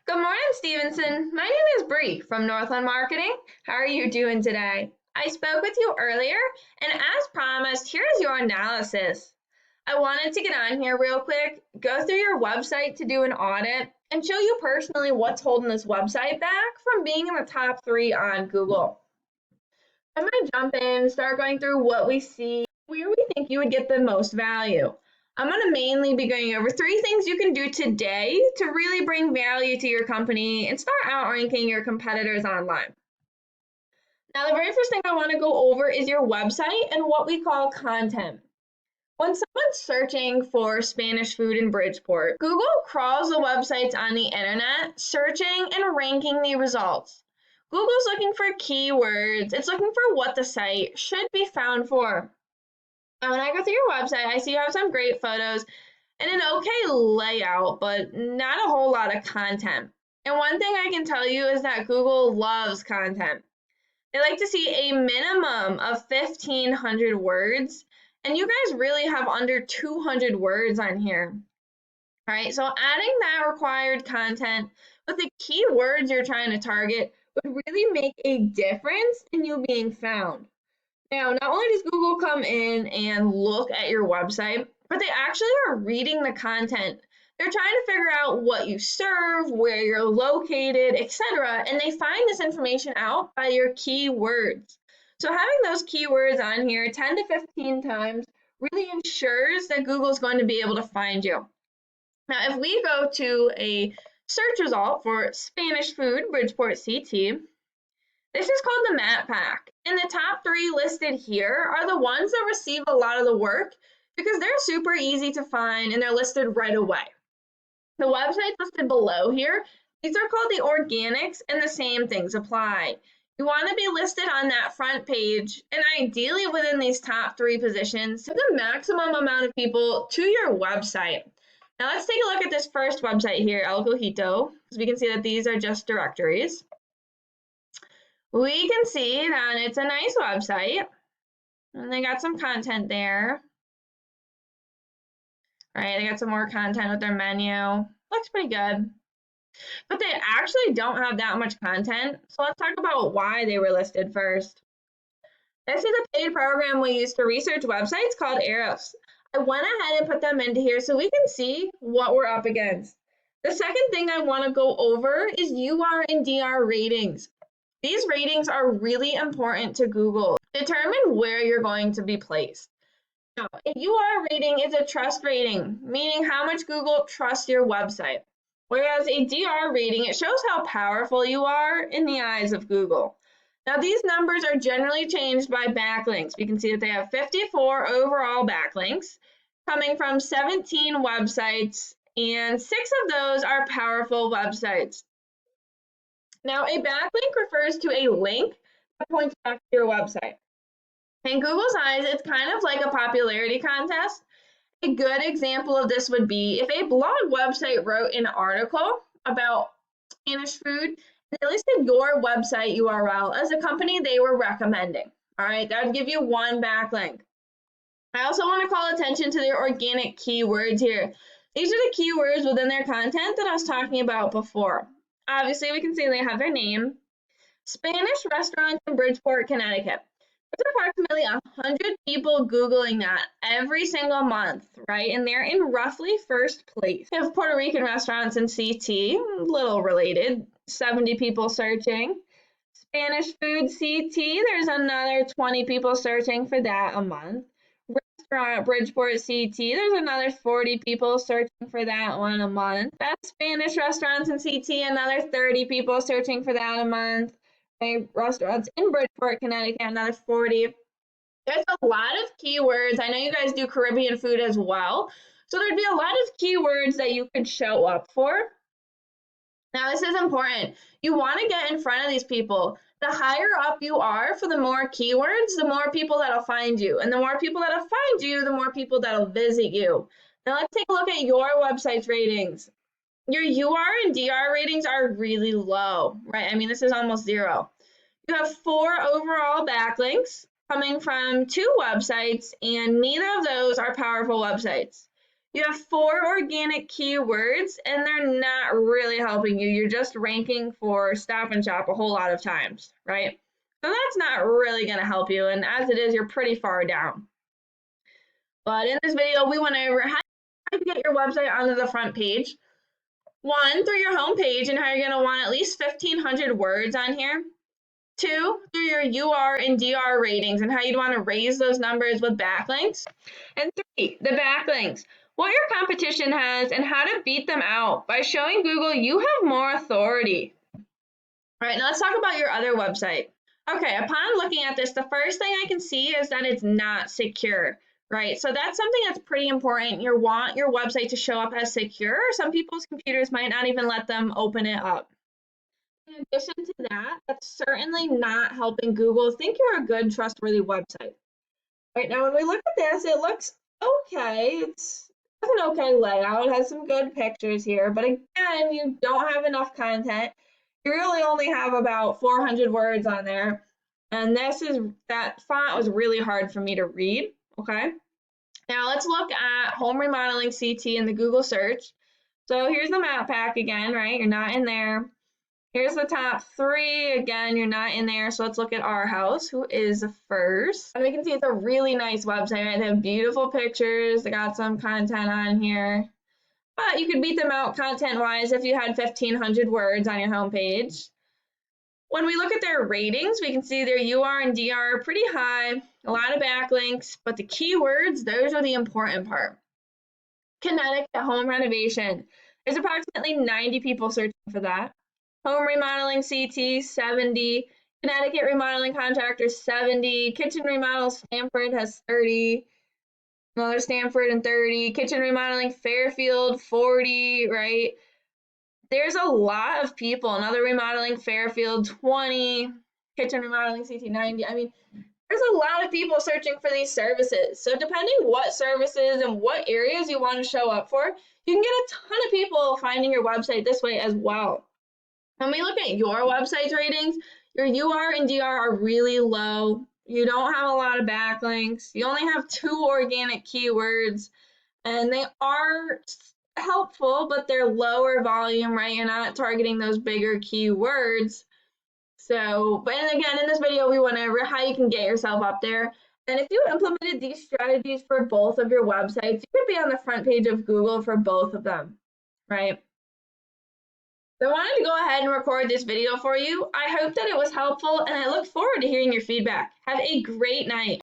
Good morning, Stevenson. My name is Bree from Northland Marketing. How are you doing today? I spoke with you earlier, and as promised, here's your analysis. I wanted to get on here real quick, go through your website to do an audit, and show you personally what's holding this website back from being in the top three on Google. I'm going to jump in, start going through what we see, where we think you would get the most value. I'm going to mainly be going over three things you can do today to really bring value to your company and start outranking your competitors online. Now, the very first thing I want to go over is your website and what we call content. When someone's searching for Spanish food in Bridgeport, Google crawls the websites on the internet, searching and ranking the results. Google's looking for keywords. It's looking for what the site should be found for. Now, when I go through your website, I see you have some great photos and an okay layout, but not a whole lot of content. And one thing I can tell you is that Google loves content. They like to see a minimum of 1,500 words, and you guys really have under 200 words on here. All right, so adding that required content with the keywords you're trying to target would really make a difference in you being found. Now, not only does Google come in and look at your website, but they actually are reading the content. They're trying to figure out what you serve, where you're located, etc., and they find this information out by your keywords. So having those keywords on here 10 to 15 times really ensures that Google's going to be able to find you. Now, if we go to a search result for Spanish food, Bridgeport CT, this is called the Map Pack. And the top three listed here are the ones that receive a lot of the work because they're super easy to find and they're listed right away. The websites listed below here, these are called the organics, and the same things apply. You want to be listed on that front page and ideally within these top three positions to the maximum amount of people to your website. Now let's take a look at this first website here, El Cojito, because we can see that these are just directories. We can see that it's a nice website and they got some content there. All right, they got some more content with their menu. Looks pretty good. But they actually don't have that much content. So let's talk about why they were listed first. This is a paid program we use to research websites called Arrows. I went ahead and put them into here so we can see what we're up against. The second thing I want to go over is UR and DR ratings. These ratings are really important to Google. Determine where you're going to be placed. Now, a UR rating is a trust rating, meaning how much Google trusts your website. Whereas a DR rating, it shows how powerful you are in the eyes of Google. Now, these numbers are generally changed by backlinks. We can see that they have 54 overall backlinks coming from 17 websites, and 6 of those are powerful websites. Now, a backlink refers to a link that points back to your website. In Google's eyes, it's kind of like a popularity contest. A good example of this would be if a blog website wrote an article about Spanish food, and they listed your website URL as a company they were recommending. All right, that would give you one backlink. I also want to call attention to their organic keywords here. These are the keywords within their content that I was talking about before. Obviously, we can see they have their name, Spanish restaurants in Bridgeport, Connecticut. There's approximately 100 people Googling that every single month, right? And they're in roughly first place. We have Puerto Rican restaurants in CT, a little related, 70 people searching. Spanish food CT, there's another 20 people searching for that a month. Restaurant Bridgeport CT, there's another 40 people searching for that one a month. That's Spanish restaurants in CT, another 30 people searching for that a month. Restaurants in Bridgeport, Connecticut, another 40. There's a lot of keywords. I know you guys do Caribbean food as well. So there'd be a lot of keywords that you could show up for. Now, this is important. You want to get in front of these people. The higher up you are for the more keywords, the more people that'll find you. And the more people that'll find you, the more people that'll visit you. Now, let's take a look at your website's ratings. Your UR and DR ratings are really low, right? I mean, this is almost 0. You have 4 overall backlinks coming from 2 websites, and neither of those are powerful websites. You have 4 organic keywords, and they're not really helping you. You're just ranking for Stop and Shop a whole lot of times, right? So that's not really going to help you, and as it is, you're pretty far down. But in this video, we want to how to get your website onto the front page. One, through your home page and how you're going to want at least 1,500 words on here. Two, through your UR and DR ratings and how you'd want to raise those numbers with backlinks. And three, the backlinks, what your competition has and how to beat them out by showing Google you have more authority. All right, now let's talk about your other website. Okay, upon looking at this, the first thing I can see is that it's not secure, right? So that's something that's pretty important. You want your website to show up as secure. Some people's computers might not even let them open it up. In addition to that, that's certainly not helping Google think you're a good, trustworthy website. Right now, when we look at this, it looks okay. It's an okay layout. It has some good pictures here, but again, you don't have enough content. You really only have about 400 words on there, and that font was really hard for me to read. Okay. Now let's look at home remodeling CT in the Google search. So here's the map pack again, right? You're not in there. Here's the top 3. Again, you're not in there, so let's look at our house, who is first. And we can see it's a really nice website, right? They have beautiful pictures. They got some content on here. But you could beat them out content-wise if you had 1,500 words on your homepage. When we look at their ratings, we can see their UR and DR are pretty high, a lot of backlinks, but the keywords, those are the important part. Connecticut home renovation. There's approximately 90 people searching for that. Home remodeling CT, 70. Connecticut remodeling contractors, 70. Kitchen remodel Stamford has 30. Another Stamford and 30. Kitchen remodeling Fairfield, 40, right? There's a lot of people. Another remodeling Fairfield, 20. Kitchen remodeling CT, 90. I mean, there's a lot of people searching for these services. So depending what services and what areas you want to show up for, you can get a ton of people finding your website this way as well. When we look at your website's ratings, your UR and DR are really low. You don't have a lot of backlinks. You only have 2 organic keywords, and they are helpful, but they're lower volume, right? You're not targeting those bigger keywords. So, but again, in this video, we went over how you can get yourself up there. And if you implemented these strategies for both of your websites, you could be on the front page of Google for both of them, right? So I wanted to go ahead and record this video for you. I hope that it was helpful, and I look forward to hearing your feedback. Have a great night.